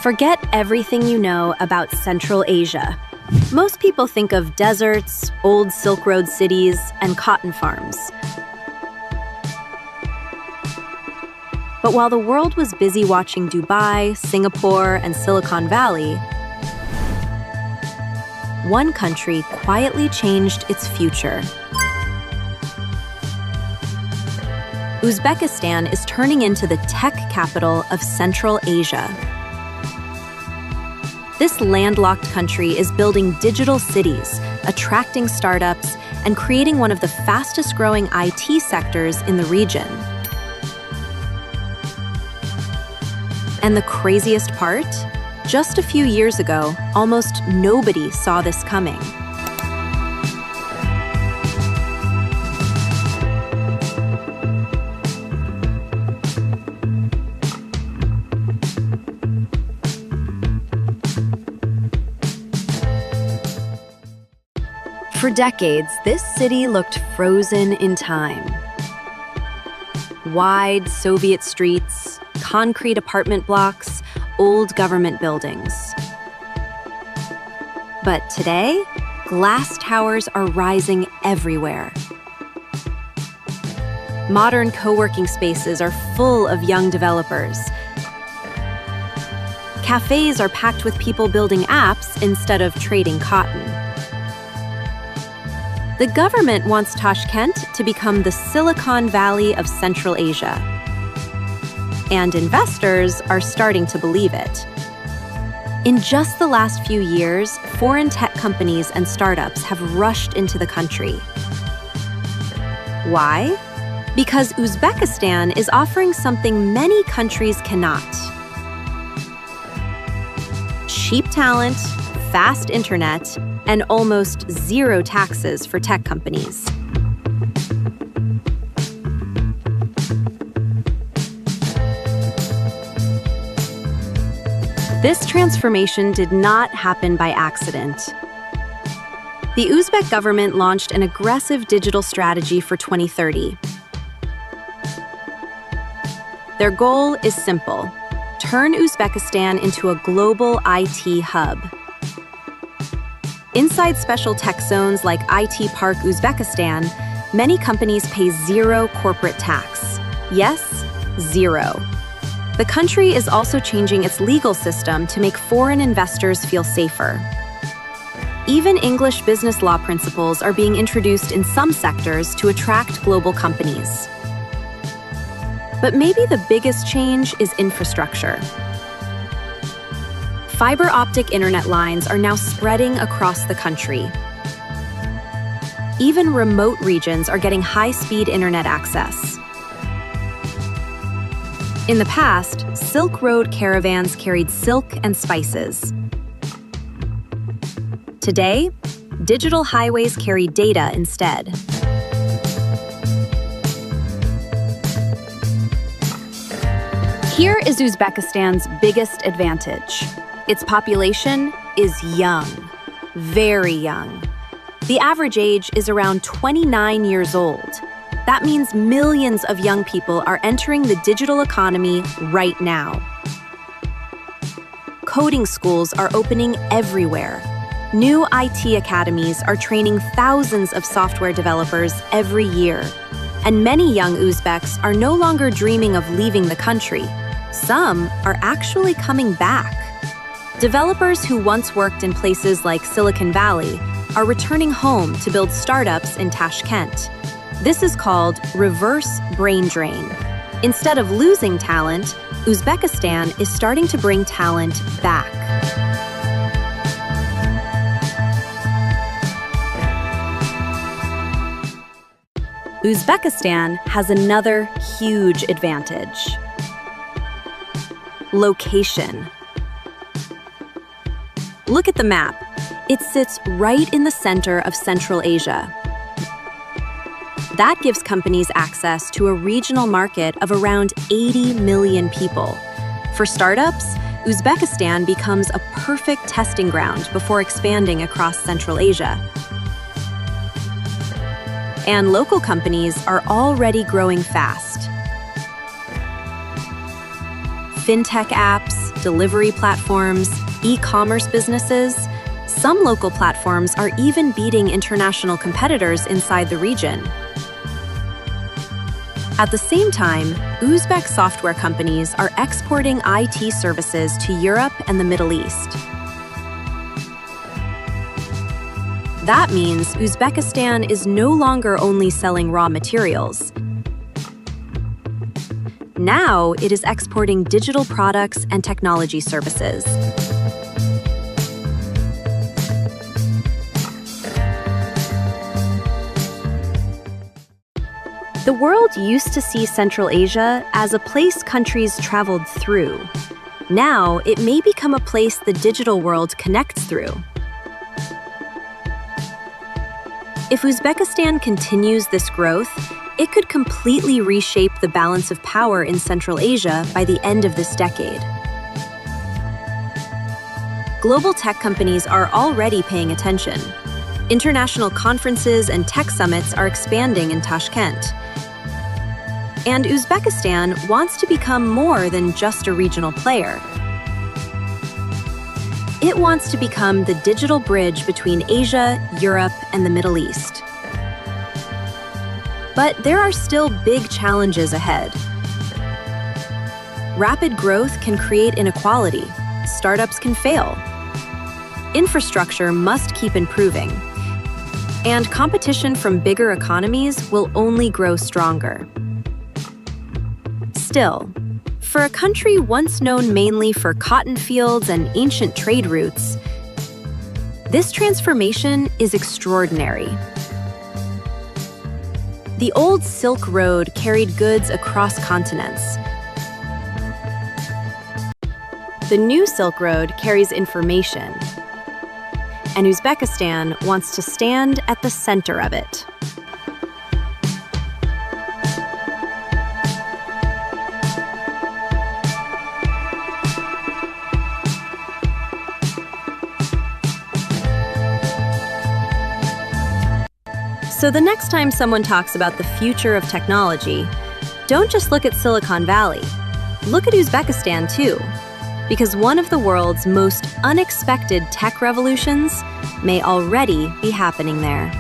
Forget everything you know about Central Asia. Most people think of deserts, old Silk Road cities, and cotton farms. But while the world was busy watching Dubai, Singapore, and Silicon Valley, one country quietly changed its future. Uzbekistan is turning into the tech capital of Central Asia. This landlocked country is building digital cities, attracting startups, and creating one of the fastest-growing IT sectors in the region. And the craziest part? Just a few years ago, almost nobody saw this coming. For decades, this city looked frozen in time. Wide Soviet streets, concrete apartment blocks, old government buildings. But today, glass towers are rising everywhere. Modern co-working spaces are full of young developers. Cafes are packed with people building apps instead of trading cotton. The government wants Tashkent to become the Silicon Valley of Central Asia. And investors are starting to believe it. In just the last few years, foreign tech companies and startups have rushed into the country. Why? Because Uzbekistan is offering something many countries cannot. Cheap talent, fast internet, and almost zero taxes for tech companies. This transformation did not happen by accident. The Uzbek government launched an aggressive digital strategy for 2030. Their goal is simple: turn Uzbekistan into a global IT hub. Inside special tech zones like IT Park Uzbekistan, many companies pay zero corporate tax. Yes, zero. The country is also changing its legal system to make foreign investors feel safer. Even English business law principles are being introduced in some sectors to attract global companies. But maybe the biggest change is infrastructure. Fiber optic internet lines are now spreading across the country. Even remote regions are getting high-speed internet access. In the past, Silk Road caravans carried silk and spices. Today, digital highways carry data instead. Here is Uzbekistan's biggest advantage. Its population is young, very young. The average age is around 29 years old. That means millions of young people are entering the digital economy right now. Coding schools are opening everywhere. New IT academies are training thousands of software developers every year. And many young Uzbeks are no longer dreaming of leaving the country. Some are actually coming back. Developers who once worked in places like Silicon Valley are returning home to build startups in Tashkent. This is called reverse brain drain. Instead of losing talent, Uzbekistan is starting to bring talent back. Uzbekistan has another huge advantage: location. Look at the map. It sits right in the center of Central Asia. That gives companies access to a regional market of around 80 million people. For startups, Uzbekistan becomes a perfect testing ground before expanding across Central Asia. And local companies are already growing fast. Fintech apps, delivery platforms, e-commerce businesses. Some local platforms are even beating international competitors inside the region. At the same time, Uzbek software companies are exporting IT services to Europe and the Middle East. That means Uzbekistan is no longer only selling raw materials. Now it is exporting digital products and technology services. The world used to see Central Asia as a place countries traveled through. Now it may become a place the digital world connects through. If Uzbekistan continues this growth, it could completely reshape the balance of power in Central Asia by the end of this decade. Global tech companies are already paying attention. International conferences and tech summits are expanding in Tashkent. And Uzbekistan wants to become more than just a regional player. It wants to become the digital bridge between Asia, Europe, and the Middle East. But there are still big challenges ahead. Rapid growth can create inequality. Startups can fail. Infrastructure must keep improving. And competition from bigger economies will only grow stronger. Still, for a country once known mainly for cotton fields and ancient trade routes, this transformation is extraordinary. The old Silk Road carried goods across continents. The new Silk Road carries information, and Uzbekistan wants to stand at the center of it. So the next time someone talks about the future of technology, don't just look at Silicon Valley. Look at Uzbekistan too, because one of the world's most unexpected tech revolutions may already be happening there.